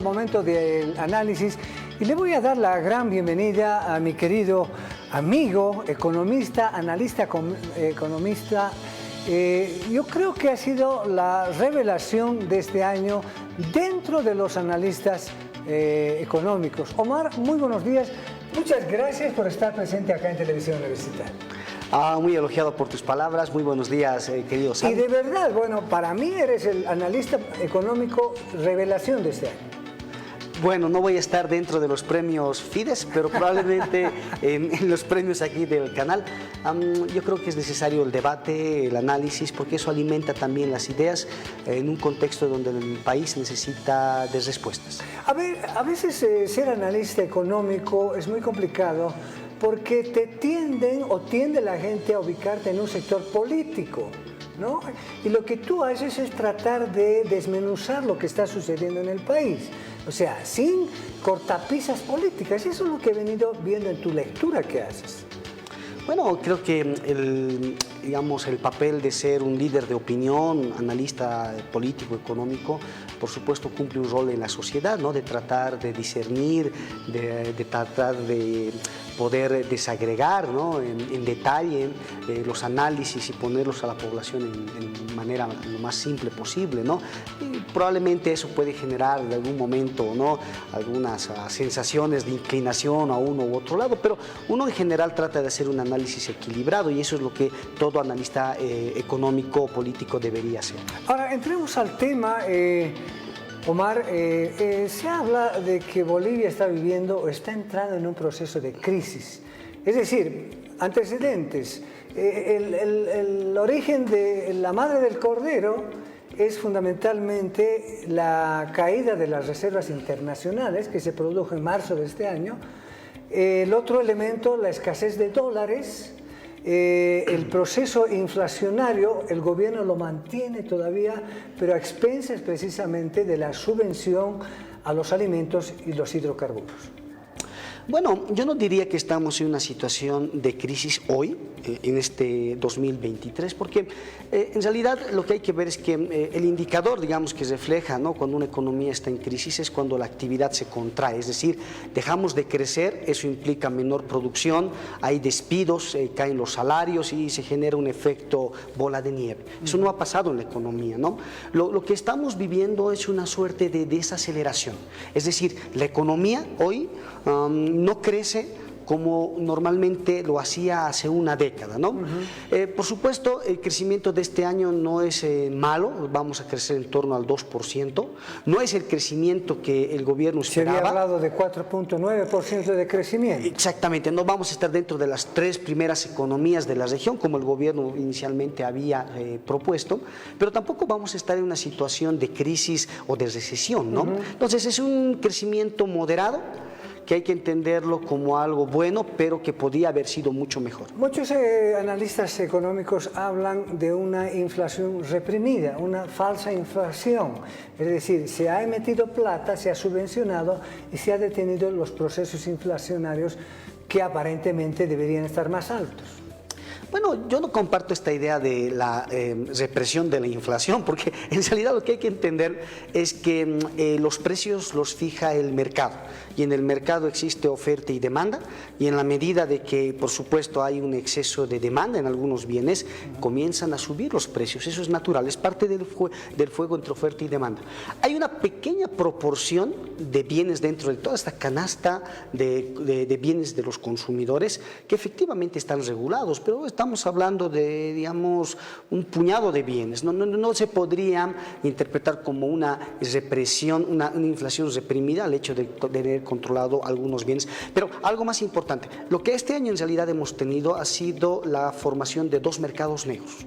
Momento del análisis y le voy a dar la gran bienvenida a mi querido amigo, economista, analista economista. Yo creo que ha sido la revelación de este año dentro de los analistas económicos. Omar, muy buenos días. Muchas gracias por estar presente acá en Televisión Universitaria. Muy elogiado por tus palabras. Muy buenos días, querido Sam. Y de verdad, bueno, para mí eres el analista económico revelación de este año. Bueno, no voy a estar dentro de los premios Fides, pero probablemente en los premios aquí del canal. Yo creo que es necesario el debate, el análisis, porque eso alimenta también las ideas en un contexto donde el país necesita de respuestas. A veces ser analista económico es muy complicado porque tiende la gente a ubicarte en un sector político, ¿no? Y lo que tú haces es tratar de desmenuzar lo que está sucediendo en el país. O sea, sin cortapisas políticas. Eso es lo que he venido viendo en tu lectura que haces. Bueno, creo que el papel de ser un líder de opinión, analista político, económico, por supuesto cumple un rol en la sociedad, ¿no? De tratar de discernir, de tratar de poder desagregar, ¿no? en detalle los análisis y ponerlos a la población en manera lo más simple posible, ¿no? Y probablemente eso puede generar en algún momento, ¿no? Algunas sensaciones de inclinación a uno u otro lado, pero uno en general trata de hacer un análisis equilibrado y eso es lo que todo analista económico o político debería hacer. Ahora, entremos al tema. Omar, se habla de que Bolivia está viviendo o está entrando en un proceso de crisis. Es decir, antecedentes. El origen de la madre del cordero es fundamentalmente la caída de las reservas internacionales que se produjo en marzo de este año. El otro elemento, la escasez de dólares. El proceso inflacionario, el gobierno lo mantiene todavía, pero a expensas precisamente de la subvención a los alimentos y los hidrocarburos. Bueno, yo no diría que estamos en una situación de crisis hoy, en este 2023, porque en realidad lo que hay que ver es que el indicador, digamos, que refleja, ¿no? Cuando una economía está en crisis es cuando la actividad se contrae, es decir, dejamos de crecer, eso implica menor producción, hay despidos, caen los salarios y se genera un efecto bola de nieve. Eso no ha pasado en la economía, ¿no? Lo que estamos viviendo es una suerte de desaceleración, es decir, la economía hoy no crece como normalmente lo hacía hace una década, ¿no? Por supuesto, el crecimiento de este año no es malo, vamos a crecer en torno al 2%, no es el crecimiento que el gobierno esperaba. Se había hablado de 4.9% de crecimiento. Exactamente, no vamos a estar dentro de las 3 primeras economías de la región, como el gobierno inicialmente había propuesto, pero tampoco vamos a estar en una situación de crisis o de recesión, ¿no? Entonces, es un crecimiento moderado, que hay que entenderlo como algo bueno, pero que podía haber sido mucho mejor. Muchos analistas económicos hablan de una inflación reprimida, una falsa inflación. Es decir, se ha emitido plata, se ha subvencionado y se ha detenido los procesos inflacionarios que aparentemente deberían estar más altos. Bueno, yo no comparto esta idea de la represión de la inflación, porque en realidad lo que hay que entender es que los precios los fija el mercado, y en el mercado existe oferta y demanda, y en la medida de que, por supuesto, hay un exceso de demanda en algunos bienes, comienzan a subir los precios. Eso es natural, es parte del fuego entre oferta y demanda. Hay una pequeña proporción de bienes dentro de toda esta canasta de bienes de los consumidores que efectivamente están regulados, pero estamos hablando de, digamos, un puñado de bienes. No se podría interpretar como una represión, una inflación reprimida al hecho de tener controlado algunos bienes. Pero algo más importante, lo que este año en realidad hemos tenido ha sido la formación de 2 mercados negros.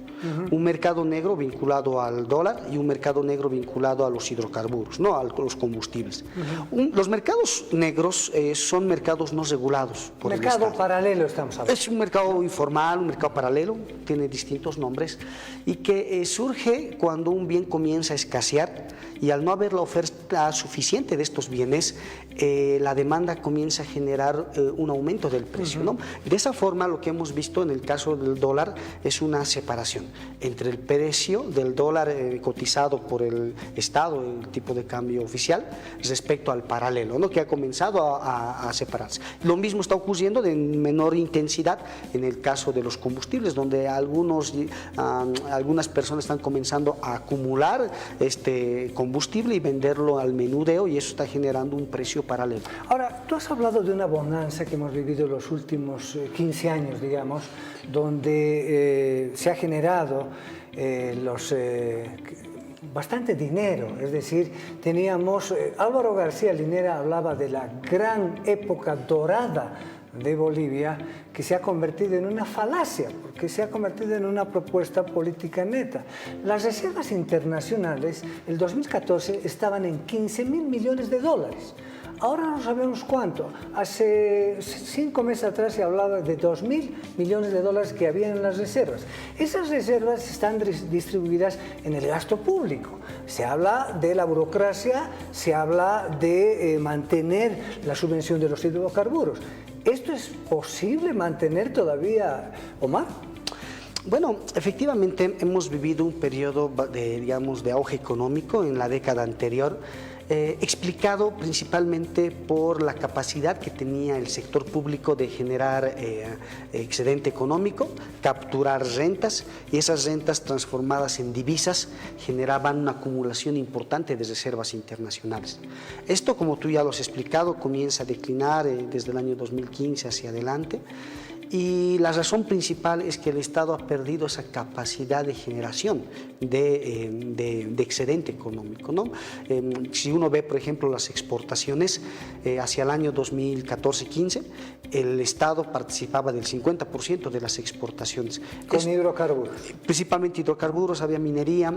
Un mercado negro vinculado al dólar y un mercado negro vinculado a los hidrocarburos, no a los combustibles. Los mercados negros son mercados no regulados por el Estado. Mercado paralelo estamos hablando. Es un mercado informal, un mercado mercado paralelo, tiene distintos nombres, y que surge cuando un bien comienza a escasear y al no haber la oferta suficiente de estos bienes, la demanda comienza a generar un aumento del precio, ¿no? De esa forma, lo que hemos visto en el caso del dólar es una separación entre el precio del dólar cotizado por el Estado, el tipo de cambio oficial, respecto al paralelo, ¿no? Que ha comenzado a separarse. Lo mismo está ocurriendo de menor intensidad en el caso de los combustibles, donde algunas personas están comenzando a acumular este combustible y venderlo al menudeo, y eso está generando un precio paralelo. Ahora, tú has hablado de una bonanza que hemos vivido los últimos 15 años, digamos, donde se ha generado bastante dinero, es decir, teníamos, Álvaro García Linera hablaba de la gran época dorada de Bolivia, que se ha convertido en una falacia, porque se ha convertido en una propuesta política neta. Las reservas internacionales, el 2014, estaban en 15.000 millones de dólares. Ahora no sabemos cuánto. Hace 5 meses atrás se hablaba de 2.000 millones de dólares que había en las reservas. Esas reservas están distribuidas en el gasto público. Se habla de la burocracia, se habla de mantener la subvención de los hidrocarburos. ¿Esto es posible mantener todavía, Omar? Bueno, efectivamente hemos vivido un periodo de auge económico en la década anterior, explicado principalmente por la capacidad que tenía el sector público de generar excedente económico, capturar rentas, y esas rentas transformadas en divisas generaban una acumulación importante de reservas internacionales. Esto, como tú ya lo has explicado, comienza a declinar desde el año 2015 hacia adelante. Y la razón principal es que el Estado ha perdido esa capacidad de generación de excedente económico, ¿no? Si uno ve, por ejemplo, las exportaciones, hacia el año 2014-15, el Estado participaba del 50% de las exportaciones. Con hidrocarburos. Principalmente hidrocarburos, había minería.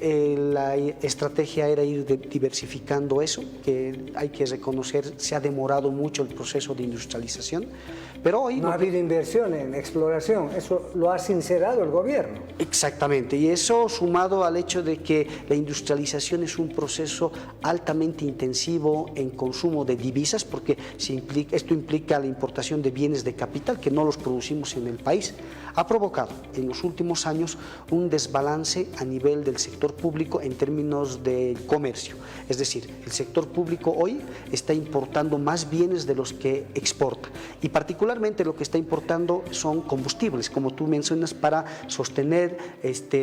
La estrategia era ir diversificando eso, que hay que reconocer, se ha demorado mucho el proceso de industrialización. Pero hoy no ha habido inversión en exploración, eso lo ha sincerado el gobierno. Exactamente, y eso sumado al hecho de que la industrialización es un proceso altamente intensivo en consumo de divisas, porque esto implica la importación de bienes de capital que no los producimos en el país, ha provocado en los últimos años un desbalance a nivel del sector público en términos de comercio. Es decir, el sector público hoy está importando más bienes de los que exporta, y particularmente lo que está importando son combustibles, como tú mencionas, para sostener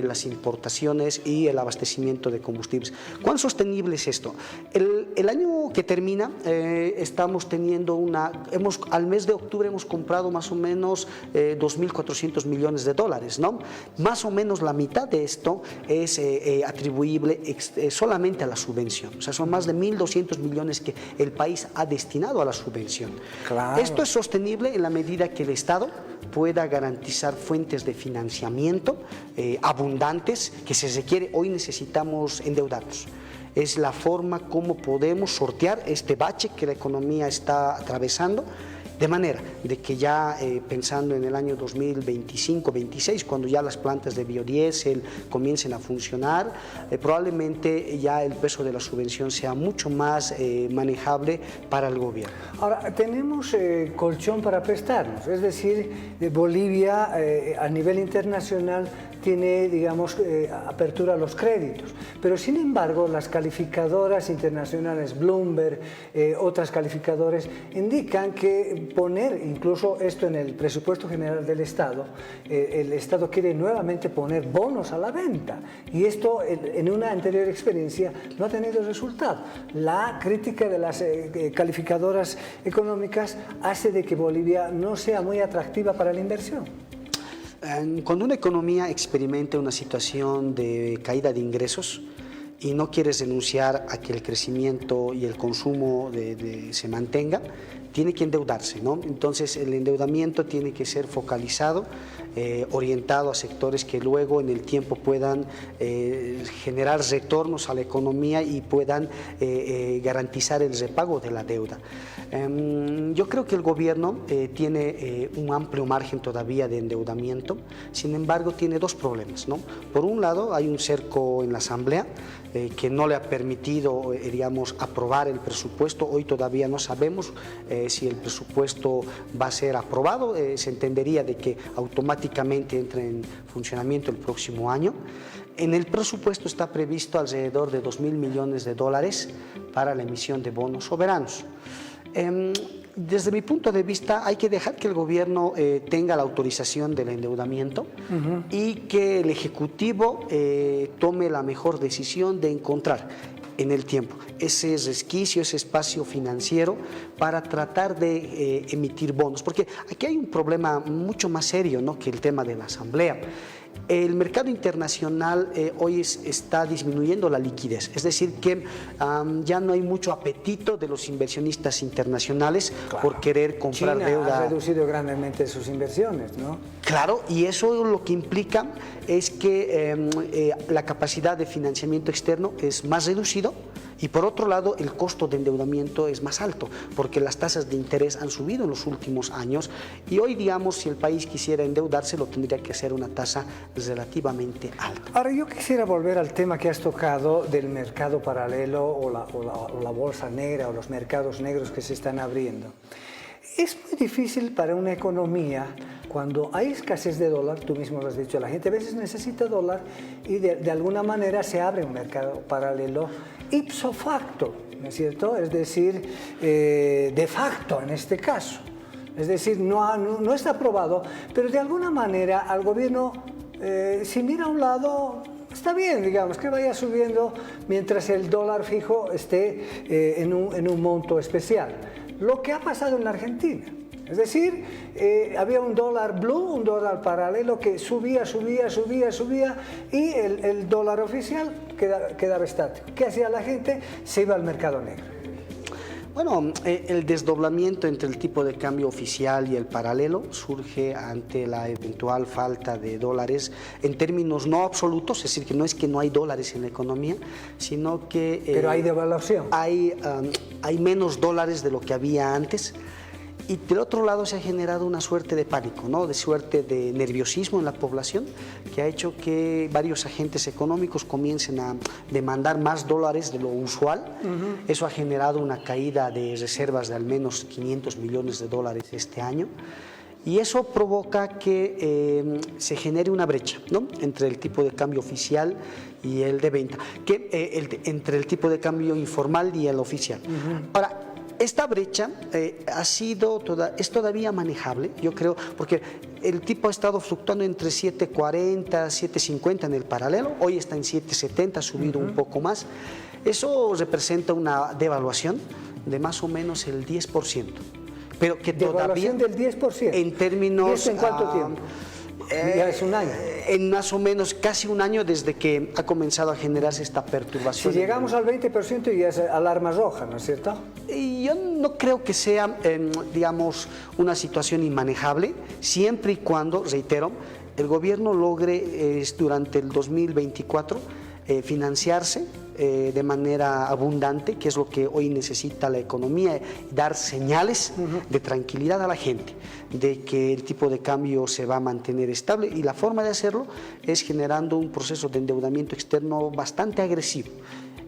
las importaciones y el abastecimiento de combustibles. ¿Cuán sostenible es esto? El año que termina estamos teniendo al mes de octubre hemos comprado más o menos 2.400 millones de dólares, ¿no? Más o menos la mitad de esto es atribuible solamente a la subvención, o sea, son más de 1.200 millones que el país ha destinado a la subvención. Claro. Esto es sostenible en la medida que el Estado pueda garantizar fuentes de financiamiento abundantes que se requiere. Hoy necesitamos endeudarnos. Es la forma como podemos sortear este bache que la economía está atravesando, de manera de que ya pensando en el año 2025-26, cuando ya las plantas de biodiesel comiencen a funcionar, probablemente ya el peso de la subvención sea mucho más manejable para el gobierno. Ahora, tenemos colchón para prestarnos, es decir, Bolivia a nivel internacional tiene, digamos, apertura a los créditos, pero sin embargo las calificadoras internacionales, Bloomberg, otras calificadoras, indican que poner incluso esto en el presupuesto general del Estado, el Estado quiere nuevamente poner bonos a la venta, y esto en una anterior experiencia no ha tenido resultado. La crítica de las calificadoras económicas hace de que Bolivia no sea muy atractiva para la inversión. Cuando una economía experimenta una situación de caída de ingresos, y no quiere renunciar a que el crecimiento y el consumo se mantenga, tiene que endeudarse, ¿no? Entonces el endeudamiento tiene que ser focalizado, orientado a sectores que luego en el tiempo puedan generar retornos a la economía y puedan garantizar el repago de la deuda. Yo creo que el gobierno tiene un amplio margen todavía de endeudamiento, sin embargo tiene dos problemas, ¿no? Por un lado hay un cerco en la Asamblea que no le ha permitido, digamos, aprobar el presupuesto. Hoy todavía no sabemos si el presupuesto va a ser aprobado. Se entendería de que automáticamente entre en funcionamiento el próximo año. En el presupuesto está previsto alrededor de 2.000 millones de dólares para la emisión de bonos soberanos. Desde mi punto de vista, hay que dejar que el gobierno tenga la autorización del endeudamiento y que el Ejecutivo tome la mejor decisión de encontrar en el tiempo ese resquicio, ese espacio financiero para tratar de emitir bonos. Porque aquí hay un problema mucho más serio, ¿no?, que el tema de la Asamblea. El mercado internacional hoy está disminuyendo la liquidez, es decir, que ya no hay mucho apetito de los inversionistas internacionales por querer comprar China deuda. ha reducido grandemente sus inversiones, ¿no? Claro, y eso lo que implica es que la capacidad de financiamiento externo es más reducido. Y por otro lado, el costo de endeudamiento es más alto, porque las tasas de interés han subido en los últimos años y hoy, digamos, si el país quisiera endeudarse, lo tendría que hacer una tasa relativamente alta. Ahora, yo quisiera volver al tema que has tocado del mercado paralelo o la bolsa negra o los mercados negros que se están abriendo. Es muy difícil para una economía cuando hay escasez de dólar, tú mismo lo has dicho, la gente a veces necesita dólar y de alguna manera se abre un mercado paralelo ipso facto, ¿no es cierto? Es decir, de facto en este caso. Es decir, no está aprobado, pero de alguna manera al gobierno, si mira a un lado, está bien, digamos, que vaya subiendo mientras el dólar fijo esté en un monto especial. Lo que ha pasado en la Argentina. Es decir, había un dólar blue, un dólar paralelo que subía y el dólar oficial quedaba estático. ¿Qué hacía la gente? Se iba al mercado negro. Bueno, el desdoblamiento entre el tipo de cambio oficial y el paralelo surge ante la eventual falta de dólares en términos no absolutos, es decir, que no es que no hay dólares en la economía, sino que... Pero hay devaluación. Hay menos dólares de lo que había antes. Y del otro lado se ha generado una suerte de pánico, ¿no?, de suerte de nerviosismo en la población, que ha hecho que varios agentes económicos comiencen a demandar más dólares de lo usual. Eso ha generado una caída de reservas de al menos 500 millones de dólares este año. Y eso provoca que se genere una brecha, ¿no?, entre el tipo de cambio oficial y el de venta, entre el tipo de cambio informal y el oficial. Ahora, esta brecha es todavía manejable, yo creo, porque el tipo ha estado fluctuando entre 7.40, 7.50 en el paralelo, hoy está en 7.70, ha subido un poco más. Eso representa una devaluación de más o menos el 10%. Pero que todavía... ¿Devaluación del 10%? En términos... ¿Y esto en cuánto tiempo? Ya es un año. En más o menos casi un año desde que ha comenzado a generarse esta perturbación. Si llegamos al 20% ya es alarma roja, ¿no es cierto? Y yo no creo que sea, digamos, una situación inmanejable, siempre y cuando, reitero, el gobierno logre durante el 2024 financiarse de manera abundante, que es lo que hoy necesita la economía, dar señales de tranquilidad a la gente, de que el tipo de cambio se va a mantener estable, y la forma de hacerlo es generando un proceso de endeudamiento externo bastante agresivo.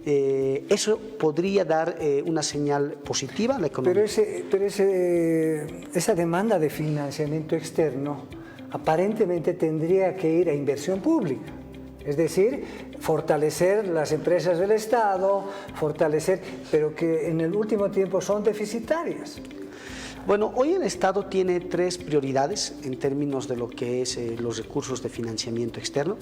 Eso podría dar una señal positiva a la economía. Pero esa demanda de financiamiento externo aparentemente tendría que ir a inversión pública. Es decir, fortalecer las empresas del Estado, pero que en el último tiempo son deficitarias. Bueno, hoy el Estado tiene tres prioridades en términos de lo que es los recursos de financiamiento externo.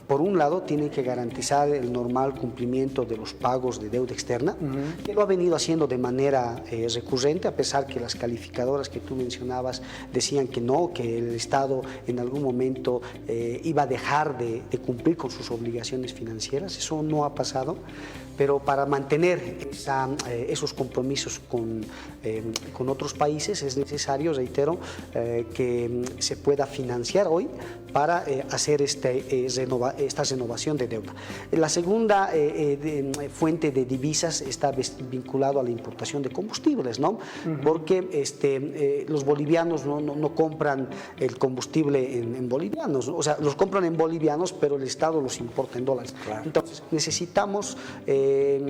Por un lado, tiene que garantizar el normal cumplimiento de los pagos de deuda externa, que lo ha venido haciendo de manera recurrente, a pesar que las calificadoras que tú mencionabas decían que no, que el Estado en algún momento iba a dejar de cumplir con sus obligaciones financieras. Eso no ha pasado. Pero para mantener esos compromisos con otros países es necesario, reitero, que se pueda financiar hoy para hacer esta renovación de deuda. La segunda fuente de divisas está vinculado a la importación de combustibles, ¿no? Porque los bolivianos no compran el combustible en bolivianos, o sea, los compran en bolivianos, pero el Estado los importa en dólares. Claro. Entonces, necesitamos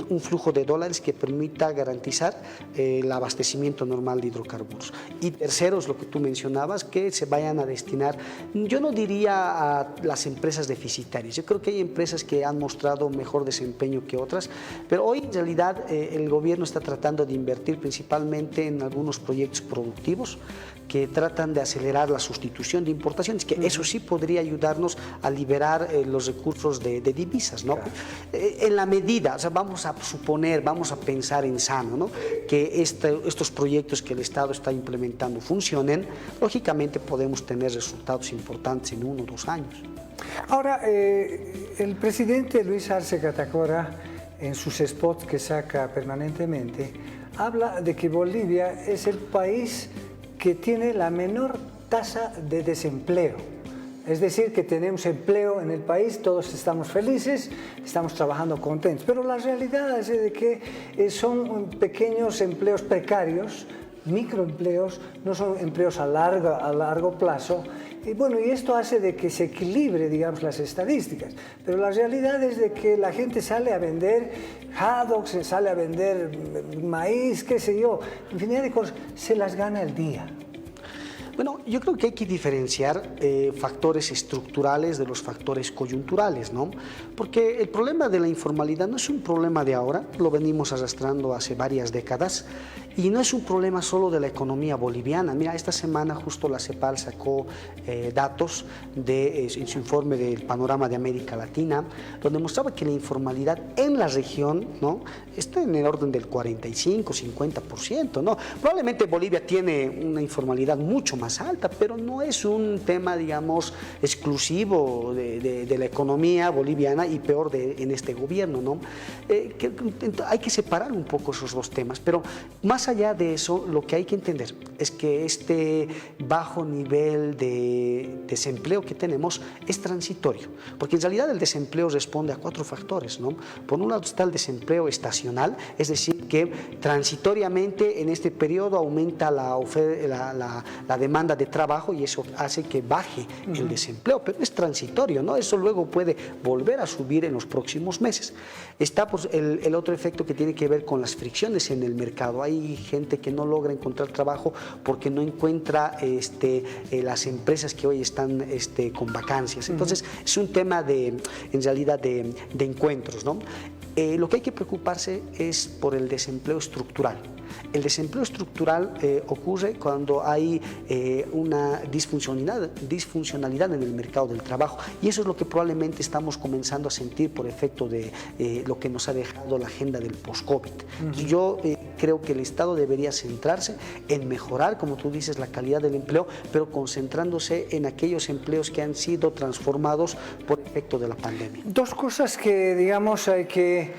un flujo de dólares que permita garantizar el abastecimiento normal de hidrocarburos. Y tercero es lo que tú mencionabas, que se vayan a destinar, yo no diría a las empresas deficitarias, yo creo que hay empresas que han mostrado mejor desempeño que otras, pero hoy en realidad el gobierno está tratando de invertir principalmente en algunos proyectos productivos que tratan de acelerar la sustitución de importaciones, que eso sí podría ayudarnos a liberar los recursos de divisas, ¿no? Claro. En la medida, o sea, vamos a suponer, vamos a pensar en sano, ¿no? Que estos proyectos que el Estado está implementando funcionen, lógicamente podemos tener resultados importantes en 1 o 2 años. Ahora, el presidente Luis Arce Catacora, en sus spots que saca permanentemente, habla de que Bolivia es el país que tiene la menor tasa de desempleo. Es decir, que tenemos empleo en el país, todos estamos felices, estamos trabajando contentos. Pero la realidad es de que son pequeños empleos precarios, microempleos, no son empleos a largo plazo. Y bueno, y esto hace de que se equilibre, digamos, las estadísticas. Pero la realidad es de que la gente sale a vender hot dogs, se sale a vender maíz, qué sé yo, infinidad de cosas, se las gana el día. Bueno, yo creo que hay que diferenciar factores estructurales de los factores coyunturales, ¿no? Porque el problema de la informalidad no es un problema de ahora, lo venimos arrastrando hace varias décadas, y no es un problema solo de la economía boliviana. Mira, esta semana justo la CEPAL sacó datos en su informe del panorama de América Latina, donde mostraba que la informalidad en la región, ¿no?, está en el orden del 45-50%, ¿no? Probablemente Bolivia tiene una informalidad mucho más alta, pero no es un tema, digamos, exclusivo de la economía boliviana y peor en este gobierno, ¿no? Hay que separar un poco esos dos temas, pero más allá de eso, lo que hay que entender es que este bajo nivel de desempleo que tenemos es transitorio, porque en realidad el desempleo responde a 4 factores, ¿no? Por un lado está el desempleo estacional, es decir, que transitoriamente en este periodo aumenta la demanda de trabajo y eso hace que baje el desempleo, pero es transitorio, ¿no? Eso luego puede volver a subir en los próximos meses. Está pues, el otro efecto que tiene que ver con las fricciones en el mercado. Hay gente que no logra encontrar trabajo porque no encuentra las empresas que hoy están con vacancias. Entonces, es un tema en realidad de encuentros, ¿no? Lo que hay que preocuparse es por el desempleo estructural. El desempleo estructural ocurre cuando hay una disfuncionalidad en el mercado del trabajo, y eso es lo que probablemente estamos comenzando a sentir por efecto de lo que nos ha dejado la agenda del post-COVID. Yo creo que el Estado debería centrarse en mejorar, como tú dices, la calidad del empleo, pero concentrándose en aquellos empleos que han sido transformados por efecto de la pandemia. Dos cosas que, digamos, hay que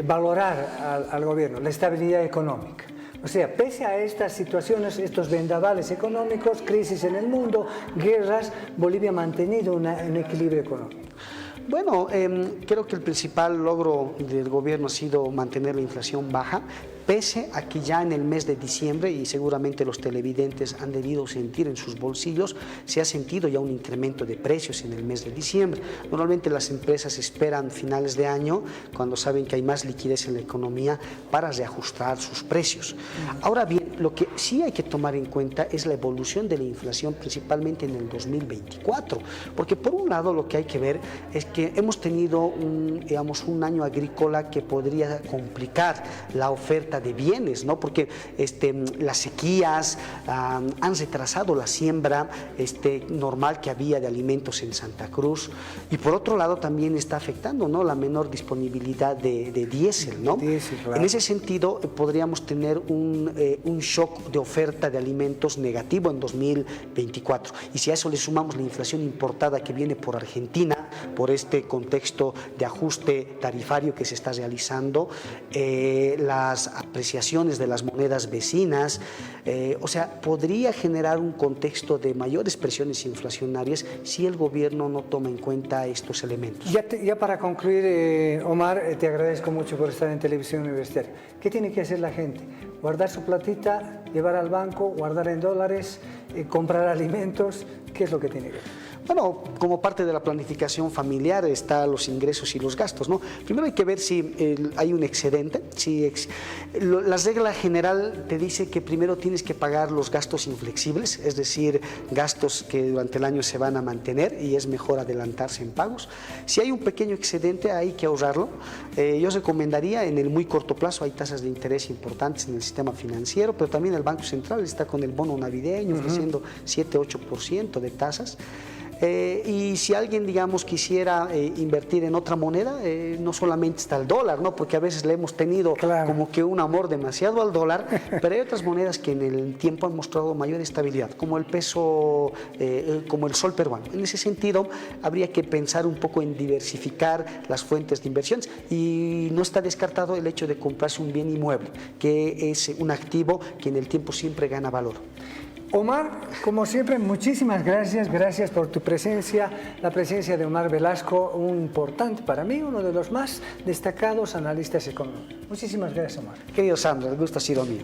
valorar al gobierno: la estabilidad económica. O sea, pese a estas situaciones, estos vendavales económicos, crisis en el mundo, guerras, Bolivia ha mantenido un equilibrio económico. Bueno, creo que el principal logro del gobierno ha sido mantener la inflación baja, pese a que ya en el mes de diciembre, y seguramente los televidentes han debido sentir en sus bolsillos, se ha sentido ya un incremento de precios en el mes de diciembre. Normalmente las empresas esperan finales de año, cuando saben que hay más liquidez en la economía, para reajustar sus precios. Ahora bien, lo que sí hay que tomar en cuenta es la evolución de la inflación, principalmente en el 2024, porque por un lado lo que hay que ver es que hemos tenido un año agrícola que podría complicar la oferta de bienes, ¿no? Porque las sequías han retrasado la siembra normal que había de alimentos en Santa Cruz, y por otro lado también está afectando, ¿no?, la menor disponibilidad de diésel, ¿no? Claro. En ese sentido podríamos tener un shock de oferta de alimentos negativo en 2024, y si a eso le sumamos la inflación importada que viene por Argentina, por este contexto de ajuste tarifario que se está realizando, las apreciaciones de las monedas vecinas, o sea, podría generar un contexto de mayores presiones inflacionarias si el gobierno no toma en cuenta estos elementos. Ya para concluir, Omar, te agradezco mucho por estar en Televisión Universitaria. ¿Qué tiene que hacer la gente? Guardar su platita, llevar al banco, guardar en dólares, comprar alimentos. ¿Qué es lo que tiene que hacer? Bueno, como parte de la planificación familiar están los ingresos y los gastos, ¿no? Primero hay que ver si hay un excedente. La regla general te dice que primero tienes que pagar los gastos inflexibles, es decir, gastos que durante el año se van a mantener y es mejor adelantarse en pagos. Si hay un pequeño excedente hay que ahorrarlo. Yo recomendaría en el muy corto plazo, hay tasas de interés importantes en el sistema financiero, pero también el Banco Central está con el bono navideño ofreciendo 7-8% de tasas. Y si alguien, digamos, quisiera invertir en otra moneda, no solamente está el dólar, ¿no? Porque a veces le hemos tenido como que un amor demasiado al dólar, pero hay otras monedas que en el tiempo han mostrado mayor estabilidad, como el peso, como el sol peruano. En ese sentido, habría que pensar un poco en diversificar las fuentes de inversiones, y no está descartado el hecho de comprarse un bien inmueble, que es un activo que en el tiempo siempre gana valor. Omar, como siempre, muchísimas gracias. Gracias por tu presencia, la presencia de Omar Velasco, un importante para mí, uno de los más destacados analistas económicos. Muchísimas gracias, Omar. Querido Sandro, el gusto ha sido mío.